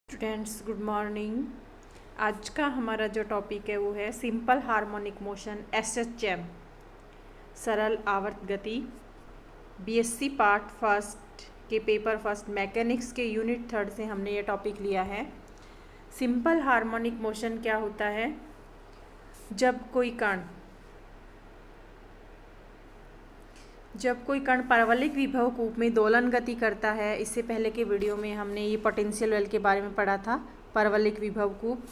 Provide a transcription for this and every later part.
Students good morning. आज का हमारा जो टॉपिक है वो है सिंपल हार्मोनिक मोशन एसएचएम, सरल आवर्त गति। बीएससी पार्ट फर्स्ट के पेपर फर्स्ट मैकेनिक्स के यूनिट थर्ड से हमने ये टॉपिक लिया है। सिंपल हार्मोनिक मोशन क्या होता है? जब कोई कण परवलयिक विभव कूप में दोलन गति करता है। इससे पहले के वीडियो में हमने ये पोटेंशियल वेल के बारे में पढ़ा था। परवलयिक विभव कूप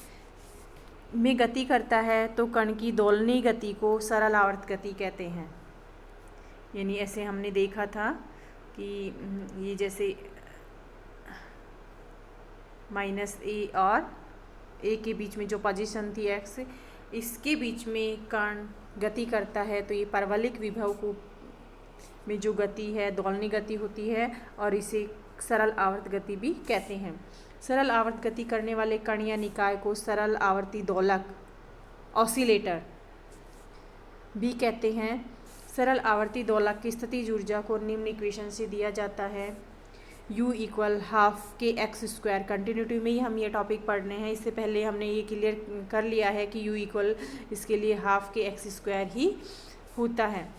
में गति करता है तो कण की दोलनीय गति को सरल आवर्त गति कहते हैं। यानी ऐसे हमने देखा था कि ये जैसे -a और a के बीच में जो पोजीशन थी x, इसके बीच में कण गति करता है तो ये परवलयिक विभव कूप में जो गति है दोलनी गति होती है और इसे सरल आवर्त गति भी कहते हैं। सरल आवर्त गति करने वाले कण या निकाय को सरल आवर्ती दोलक ऑसिलेटर भी कहते हैं। सरल आवर्ती दोलक की स्थितिज ऊर्जा को निम्न इक्वेशन से दिया जाता है। U = हाफ के एक्स स्क्वायर। कंटिन्यूटी में ही हम ये टॉपिक पढ़ने हैं। इससे पहले हमने ये क्लियर कर लिया है कि U = इसके लिए हाफ के एक्स स्क्वायर ही होता है।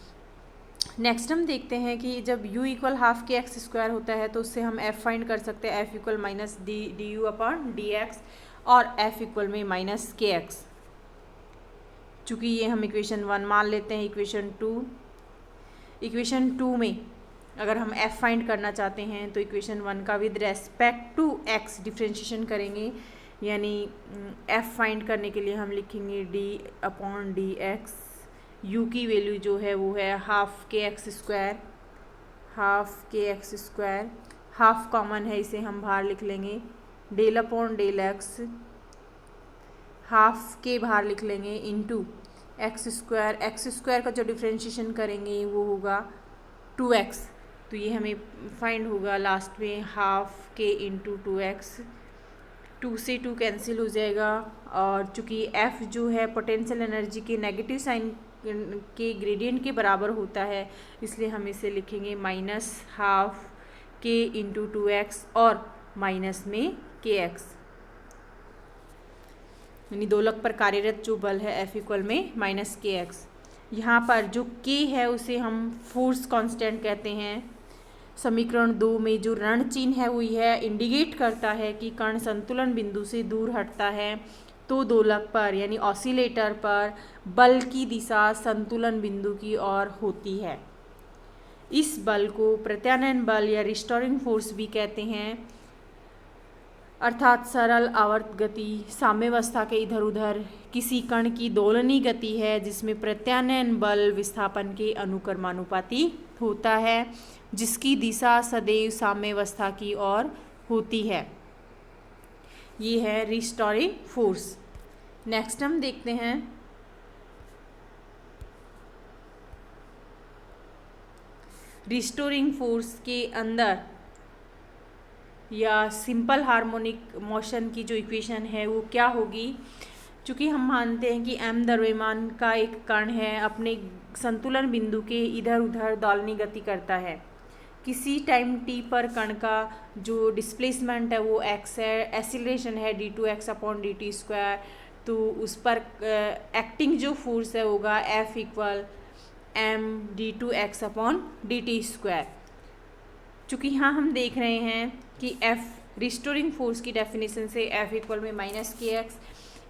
नेक्स्ट हम देखते हैं कि जब U = हाफ के एक्स स्क्वायर होता है तो उससे हम F फाइंड कर सकते हैं। F = -du/dx और F = -kx। चूँकि ये हम इक्वेशन 1 मान लेते हैं। इक्वेशन 2 में अगर हम F फाइंड करना चाहते हैं तो इक्वेशन 1 का with respect to x differentiation करेंगे। यानी F फाइंड करने के लिए हम लिखेंगे d/dx। U की वैल्यू जो है वो है हाफ के एक्स स्क्वायर। हाफ कॉमन है, इसे हम बाहर लिख लेंगे। del/x हाफ के बाहर लिख लेंगे इंटू एक्स स्क्वायर का जो डिफ्रेंशिएशन करेंगे वो होगा 2x। तो ये हमें फाइंड होगा लास्ट में हाफ के इंटू 2x। 2 से 2 कैंसिल हो जाएगा और चूँकि F जो है पोटेंशियल एनर्जी के नेगेटिव साइन के ग्रेडियंट के बराबर होता है, इसलिए हम इसे लिखेंगे -12 k इंटू 2x और माइनस में kx। यानी दोलक पर कार्यरत जो बल है F = -kx। यहाँ पर जो k है उसे हम फोर्स कांस्टेंट कहते हैं। समीकरण 2 में जो ऋण चिन्ह है वो यह इंडिकेट करता है कि कण संतुलन बिंदु से दूर हटता है तो दोलक पर यानी ऑसिलेटर पर बल की दिशा संतुलन बिंदु की ओर होती है। इस बल को प्रत्यानयन बल या रिस्टोरिंग फोर्स भी कहते हैं। अर्थात सरल आवर्त गति साम्यावस्था के इधर उधर किसी कण की दोलनीय गति है जिसमें प्रत्यानयन बल विस्थापन के अनुक्रमानुपाती होता है, जिसकी दिशा सदैव साम्यावस्था की ओर होती है। ये है रिस्टोरिंग फोर्स। नेक्स्ट हम देखते हैं रिस्टोरिंग फोर्स के अंदर या सिंपल हार्मोनिक मोशन की जो इक्वेशन है वो क्या होगी। चूँकि हम मानते हैं कि m द्रव्यमान का एक कण है, अपने संतुलन बिंदु के इधर उधर दोलनी गति करता है। किसी टाइम t पर कण का जो डिस्प्लेसमेंट है वो x है, एक्सीलरेशन है d2x/dt²। तो उस पर एक्टिंग जो फोर्स है होगा F = md2x/dt²। चूँकि यहाँ हम देख रहे हैं कि F रिस्टोरिंग फोर्स की डेफिनेशन से F = -kx।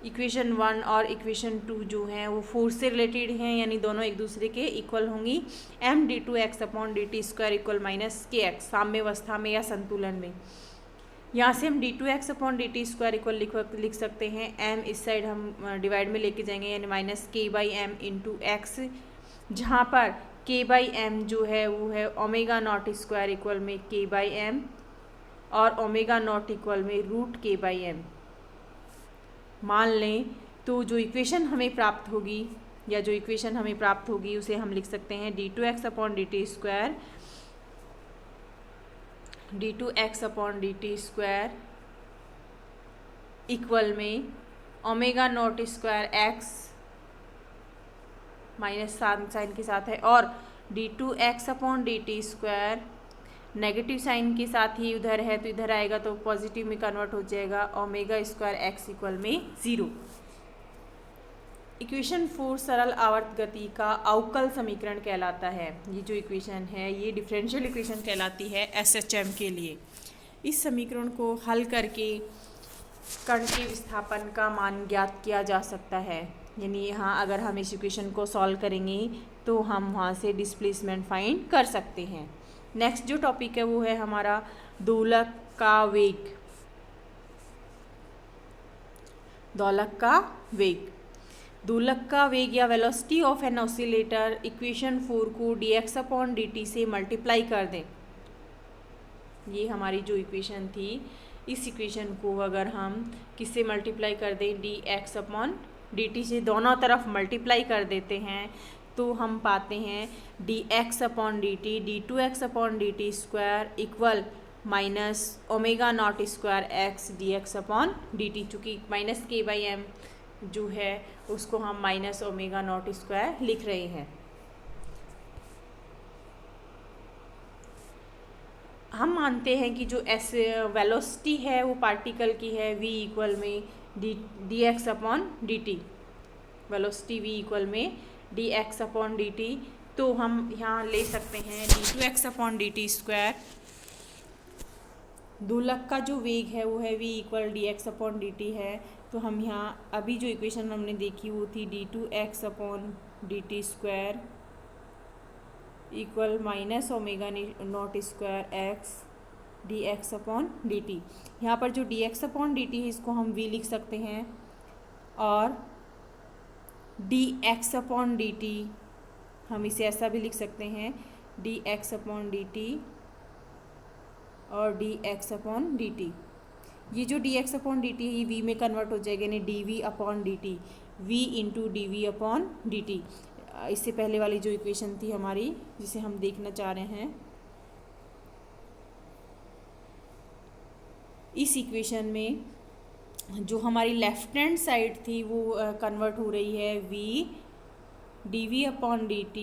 इक्वेशन 1 और इक्वेशन 2 जो हैं वो फोर्स से रिलेटेड हैं, यानी दोनों एक दूसरे के इक्वल होंगी। md2x/dt² = -kx साम्यावस्था में या संतुलन में। यहाँ से हम d2x/dt² लिख सकते हैं। m इस साइड हम डिवाइड में लेके जाएंगे यानी -k/m × x, जहाँ पर k/m जो है वो है ω02 k/m और ω0 √k/m मान लें। तो जो इक्वेशन हमें प्राप्त होगी उसे हम लिख सकते हैं d2x/dt² इक्वल में ω02 x माइनस साइन के साथ है और d2x/dt² नेगेटिव साइन के साथ ही उधर है तो इधर आएगा तो पॉजिटिव में कन्वर्ट हो जाएगा, ओमेगा स्क्वायर एक्स इक्वल में 0। इक्वेशन 4 सरल आवर्त गति का अवकल समीकरण कहलाता है। ये जो इक्वेशन है ये डिफरेंशियल इक्वेशन कहलाती है एसएचएम के लिए। इस समीकरण को हल करके कण के विस्थापन का मान ज्ञात किया जा सकता है। यानी यहाँ अगर हम इस इक्वेशन को सॉल्व करेंगे तो हम वहाँ से डिस्प्लेसमेंट फाइंड कर सकते हैं। नेक्स्ट जो टॉपिक है वो है हमारा दोलक का वेग। दोलक का वेग, दोलक का वेग या velocity of an oscillator equation 4 को dx/dt से मल्टीप्लाई कर दें। ये हमारी जो इक्वेशन थी, इस इक्वेशन को अगर हम किससे मल्टीप्लाई कर दें, dx/dt से दोनों तरफ मल्टीप्लाई कर देते हैं तो हम पाते हैं dx/dt d2x/dt square equal minus omega naught square x dx/dt। चूँकि माइनस k/m जो है उसको हम माइनस ओमेगा नॉट स्क्वायर लिख रहे हैं। हम मानते हैं कि जो वेलोसिटी है वो पार्टिकल की है v इक्वल में dx/dt, वेलोसिटी v इक्वल में dx/dt। तो हम यहाँ ले सकते हैं d2x/dt स्क्वायर। दोलक का जो वेग है वो है v इक्वल dx/dt है। तो हम यहाँ अभी जो इक्वेशन हमने देखी वो थी d2x/dt square equal minus omega naught square x dx/dt। यहाँ पर जो dx/dt है इसको हम v लिख सकते हैं और dx/dt हम इसे ऐसा भी लिख सकते हैं dx/dt और dx/dt। ये जो dx/dt है ये v में कन्वर्ट हो जाएगा, यानी dv/dt, v इंटू dv/dt। इससे पहले वाली जो इक्वेशन थी हमारी जिसे हम देखना चाह रहे हैं, इस इक्वेशन में जो हमारी लेफ्ट हैंड साइड थी वो कन्वर्ट हो रही है v dv/dt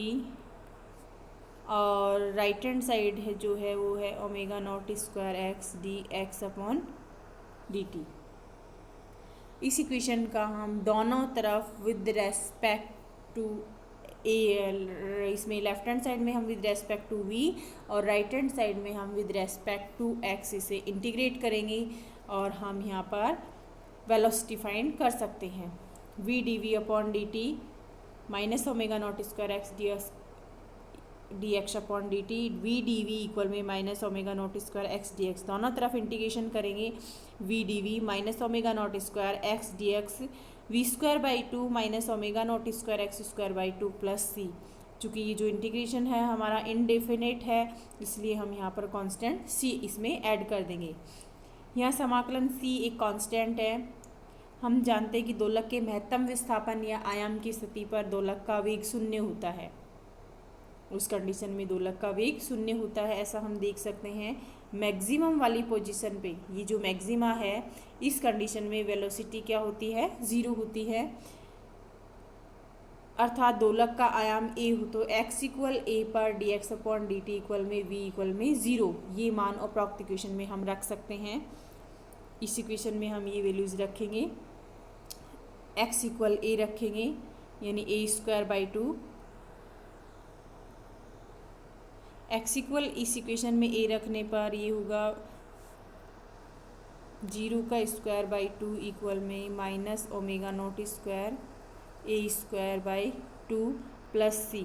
और राइट हैंड साइड है जो है वो है omega naught square x dx/dt। इस इक्वेशन का हम दोनों तरफ विद रेस्पेक्ट टू इसमें लेफ्ट हैंड साइड में हम विद रेस्पेक्ट टू v और राइट हैंड साइड में हम विद रेस्पेक्ट टू x इसे इंटीग्रेट करेंगे और हम यहाँ पर वेलोसिटी फाइंड कर सकते हैं। v dv/dt minus omega naught square x dx/dt, v dv equal में minus omega naught square x dx। दोनों तरफ इंटीग्रेशन करेंगे v dv minus omega naught square x dx v²/2 minus omega naught square x स्क्वायर/2 plus c। चूँकि ये जो integration है हमारा इनडेफिनेट है इसलिए हम यहाँ पर कांस्टेंट c इसमें ऐड कर देंगे। यहाँ समाकलन c एक कांस्टेंट है। हम जानते हैं कि दोलक के महत्तम विस्थापन या आयाम की स्थिति पर दोलक का वेग 0 होता है। उस कंडीशन में दोलक का वेग 0 होता है, ऐसा हम देख सकते हैं। मैक्सिमम वाली पोजीशन पे ये जो मैक्सिमा है इस कंडीशन में वेलोसिटी क्या होती है, 0 होती है। अर्थात दोलक का आयाम a हो तो x इक्वल a पर dx/dt इक्वल में v इक्वल में 0। ये मान उपरोक्त इक्वेशन में हम रख सकते हैं। इस इक्वेशन में हम ये वैल्यूज़ रखेंगे, x इक्वल a रखेंगे यानी a²/2। x इक्वल इस इक्वेशन में a रखने पर ये होगा 0² इक्वल में minus omega naught square a² plus c।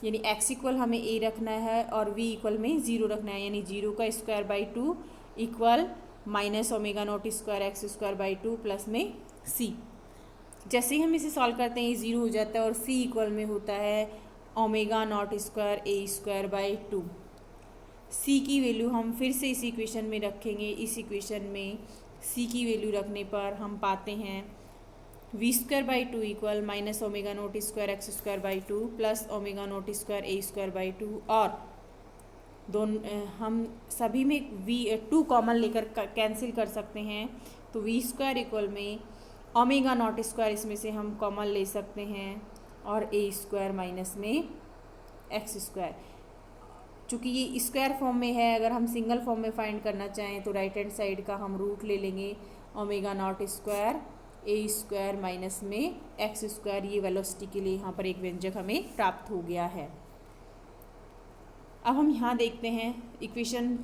यानी x इक्वल हमें a रखना है और v इक्वल में 0 रखना है, यानी 0² equal minus omega naught square x² plus में c। जैसे ही हम इसे सॉल्व करते हैं ये 0 हो जाता है और c इक्वल में होता है omega naught square a²/2। c की वैल्यू हम फिर से इस इक्वेशन में रखेंगे। इस इक्वेशन में c की वैल्यू रखने पर हम पाते हैं v²/2 equal minus omega naught square x² plus omega naught square a²/2 और हम सभी में v2 कॉमन लेकर कैंसिल कर सकते हैं। तो v² इक्वल में ओमेगा नॉट स्क्वायर इसमें से हम कॉमन ले सकते हैं और a² माइनस में x²। चूँकि ये स्क्वायर फॉर्म में है, अगर हम सिंगल फॉर्म में फाइंड करना चाहें तो राइट हैंड साइड का हम रूट ले लेंगे ओमेगा नॉट स्क्वायर ए स्क्वायर माइनस में एक्स स्क्वायर। ये वेलोसिटी के लिए यहाँ पर एक व्यंजक हमें प्राप्त हो गया है। अब हम यहाँ देखते हैं इक्वेशन,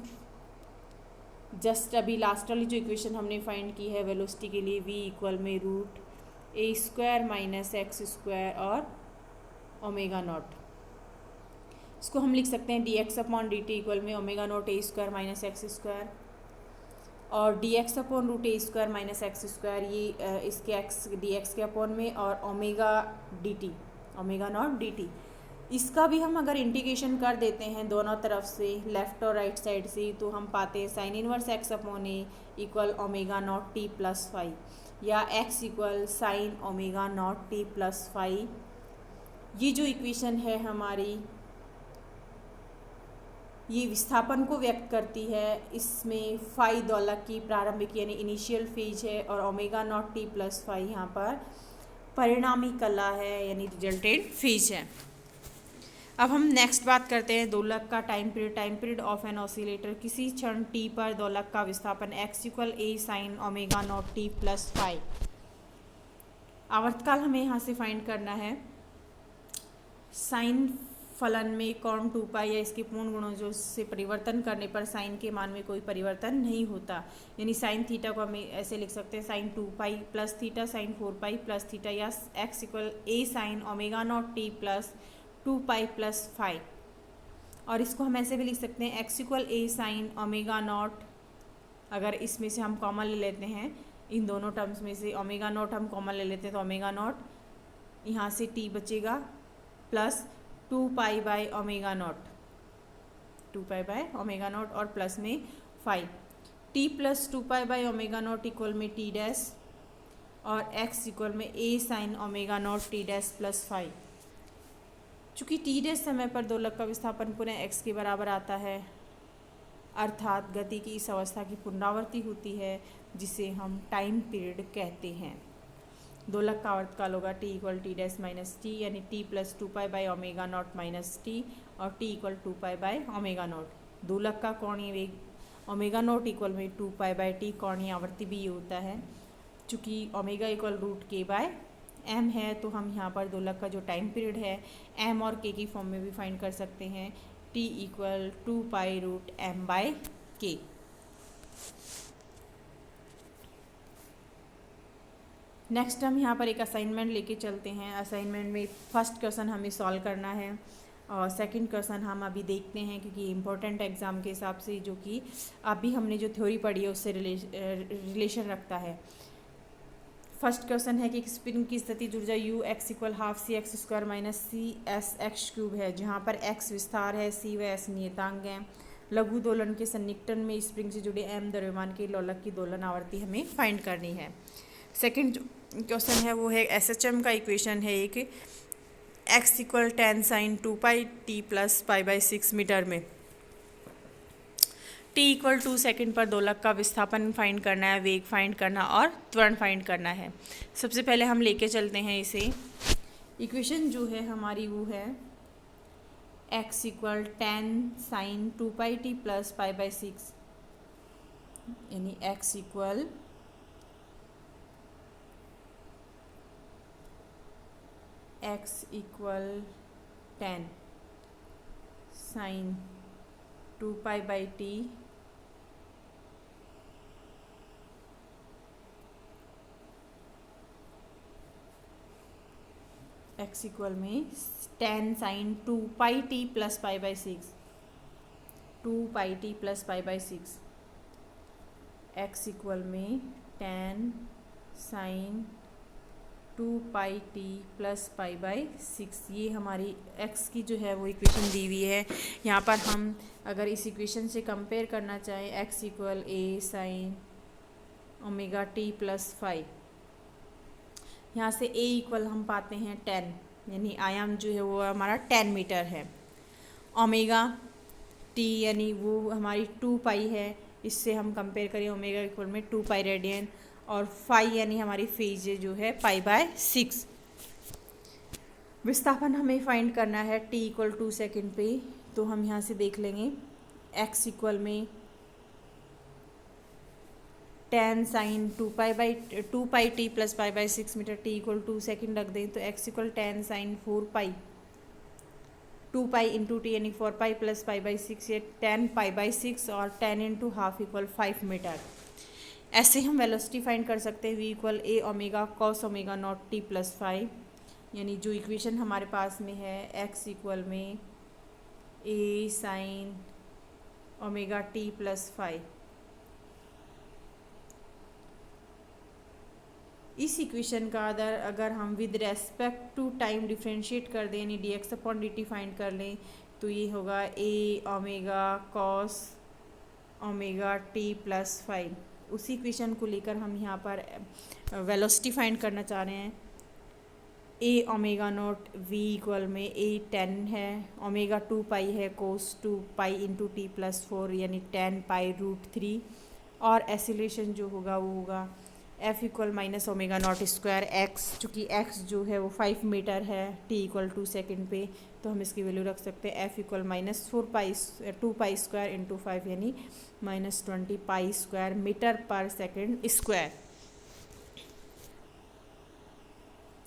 जस्ट अभी लास्ट वाली जो इक्वेशन हमने फाइंड की है वेलोसिटी के लिए, v इक्वल में root a square minus x square और ओमेगा नॉट। इसको हम लिख सकते हैं d x upon d t equal में omega naught a square minus x square और d x upon root a square minus x square, ये इसके एक्स डी एक्स के अपॉन में, और omega d t omega naught d t. इसका भी हम अगर इंटीग्रेशन कर देते हैं दोनों तरफ से, लेफ़्ट और राइट साइड से, तो हम पाते हैं sine inverse x upon a equal omega naught t plus five, या x equal sine omega naught t plus five. ये जो इक्वेशन है हमारी, ये विस्थापन को व्यक्त करती है। इसमें फाई दोलक की प्रारंभिक यानी इनिशियल फेज है और omega naught t plus five यहाँ पर परिणामी कला है यानी रिजल्टेंट फेज है। अब हम नेक्स्ट बात करते हैं दोलक का time period. Time period of an oscillator, किसी क्षण टी पर दोलक का विस्थापन x equal a sine omega naught t plus five. आवर्तकाल हमें यहाँ से फाइंड करना है। साइन फलन में कौन 2 पाई या इसके पूर्ण गुणों जो से परिवर्तन करने पर साइन के मान में कोई परिवर्तन नहीं होता, यानी साइन थीटा को हमें ऐसे लिख सकते हैं sine 2 pi plus theta sine 4 pi plus theta, या x equal a sine omega naught t plus 2 pi plus 5। और इसको हम ऐसे भी लिख सकते हैं x equal a sine omega naught, अगर इसमें से हम कॉमन ले लेते हैं, इन दोनों टर्म्स में से ओमेगा नॉट हम कॉमन ले लेते हैं तो ओमेगा नॉट यहाँ से टी बचेगा plus 2 pi by omega naught, 2 pi by omega naught और प्लस में 5। T plus 2 pi by omega naught equal में टी डैश और एक्स इक्वल में a sine omega naught t dash plus 5। चूँकि T dash समय पर दोलक का विस्थापन पुनः एक्स के बराबर आता है, अर्थात गति की इस अवस्था की पुनरावृत्ति होती है जिसे हम टाइम पीरियड कहते हैं। दोलक का आवर्तकाल होगा t equal t dash minus t, यानी t plus 2 pi by omega naught minus t और t equal 2 pi by omega naught. दोलक का कोणीय वेग ओमेगा नॉट इक्वल में 2 पाई बाय टी, कोणीय आवर्ती भी ये होता है। चूँकि ओमेगा इक्वल रूट के बाय एम है तो हम यहाँ पर दोलक का जो टाइम पीरियड है एम और के की फॉर्म में भी फाइंड कर सकते हैं, T equal 2 pi root M by K. Next हम यहाँ पर एक असाइनमेंट लेके चलते हैं। असाइनमेंट में फर्स्ट क्वेश्चन हमें सॉल्व करना है और सेकंड क्वेश्चन हम अभी देखते हैं क्योंकि इम्पोर्टेंट एग्जाम के हिसाब से, जो कि अभी हमने जो थ्योरी पढ़ी है उससे रिलेशन रखता है। फर्स्ट क्वेश्चन है कि स्प्रिंग की स्थिति ऊर्जा U X equal half C X square minus C S X cube है, जहाँ पर एक्स विस्तार है, सी व एस नियतांक है। लघु दोलन के सन्निकटन में स्प्रिंग से जुड़े एम द्रव्यमान के लोलक की दोलन आवर्ती हमें फाइंड करनी है। सेकंड क्वेश्चन है वो है एसएचएम का इक्वेशन है एक, X equal 10 sine 2 pi T plus pi by 6 metre में टी इक्वल 2 सेकेंड पर दोलक का विस्थापन फाइंड करना है, वेग फाइंड करना और त्वरण फाइंड करना है। सबसे पहले हम लेके चलते हैं इसे। इक्वेशन जो है हमारी वो है X equal 10 sine 2 pi T plus pi by 6, यानी X equal x equal 10 sine 2 pi by T x equal में 10 sine 2 pi T plus pi by 6, 2 pi T plus pi by 6, x equal में 10 sine 2 pi T plus pi by 6। ये हमारी x की जो है वो equation दी हुई है। यहाँ पर हम अगर इस इक्वेशन से कंपेयर करना चाहें x equal a sine omega T plus 5, यहाँ से a इक्वल हम पाते हैं 10, यानी आयाम जो है वो हमारा 10 मीटर है। ओमेगा t यानी वो हमारी 2 पाई है, इससे हम कंपेयर करें ओमेगा इक्वल में 2 पाई रेडियन, और फाई यानी हमारी फेज जो है पाई बाय 6। विस्थापन हमें फाइंड करना है t इक्वल 2 सेकेंड पे, तो हम यहाँ से देख लेंगे x इक्वल में tan sine 2 pi T plus pi by 6 metre, t equal 2 second रख दें तो x equal tan sine 4 pi 2 pi into t यानी 4 पाई प्लस पाई बाई 6, ये 10 पाई बाई 6 और 10 इंटू हाफ इक्वल 5 मीटर। ऐसे हम वेलोसिटी फाइंड कर सकते हैं v equal a omega cos omega naught t plus 5, यानी जो इक्वेशन हमारे पास में है x इक्वल में a sine omega t plus 5। इस इक्वेशन का अगर हम with respect to time differentiate कर दें यानी dx अपॉन dt फाइंड कर लें तो ये होगा a omega cos omega t plus 5। उसी इक्वेशन को लेकर हम यहाँ पर वेलोसिटी फाइंड करना चाह रहे हैं। a omega naught v equal में a 10 है, ओमेगा 2 पाई है, कोस 2 पाई इंटू टी प्लस 4 यानी 10 पाई रूट 3, और एसिलेशन जो होगा वो होगा f equal minus omega naught square x, चूँकि x जो है वो 5 मीटर है, t इक्वल 2 सेकेंड पे, तो हम इसकी वैल्यू रख सकते हैं f equal minus 2 pi square into 5 यानी माइनस 20 पाई स्क्वायर मीटर पर सेकेंड स्क्वायर।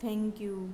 Thank you.